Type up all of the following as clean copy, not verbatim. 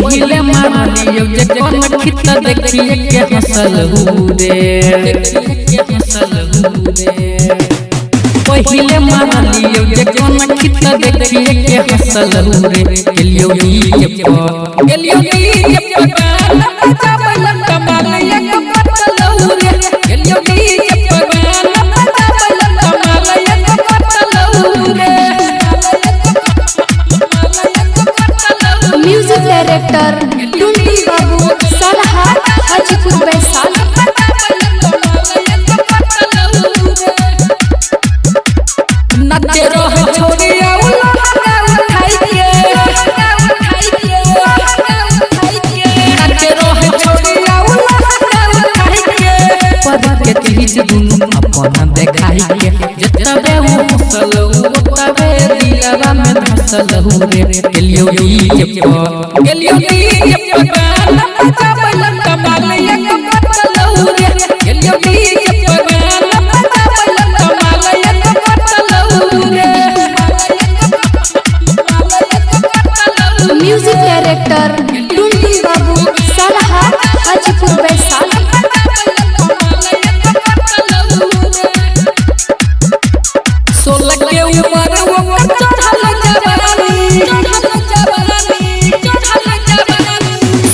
पहिले मारियो जे कोन खित देखिए के हंसल हुरे पहिले मारियो जे कोन खित देखिए के हंसल हुरे गेलियो डीजे पे गाना बजावला कमाल एक पतल हुरे गेलियो डीजे पे गाना बजावला कमाल एक पतल हुरे। म्यूजिक डायरेक्टर टुनटुन बाबू सलहा हाजीपुर वैशाली। नचे रहे छोरिया उलहंगा उठाई के नचे रहे छोरिया उलहंगा उठाई के पद के चीज दुनु अपन देखाई के जतबे वो हसल ओतबे दिलवा में धसल हुरे गेलियो डीजे पे गाना बजावला कमाल एक पतल हुरे गेलियो डीजे पे गाना बजावला कमाल एक पतल हुरे। म्यूजिक डायरेक्टर टुनटुन बाबू सलहा हाजीपुर वैशाली। सोलह के उम्र वो चढ़ल जवानी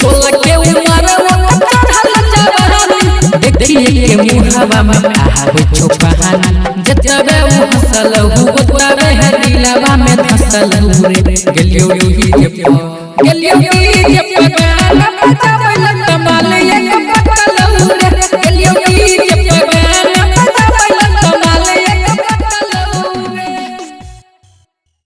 सोलह के उम्र वो चढ़ल जवानी देखिए के मुहावा में आवे छुपाना जतबे वो हंसल ओतबे है दिलवा में धसल हुरे गेलियो डीजे पे गाना बजावला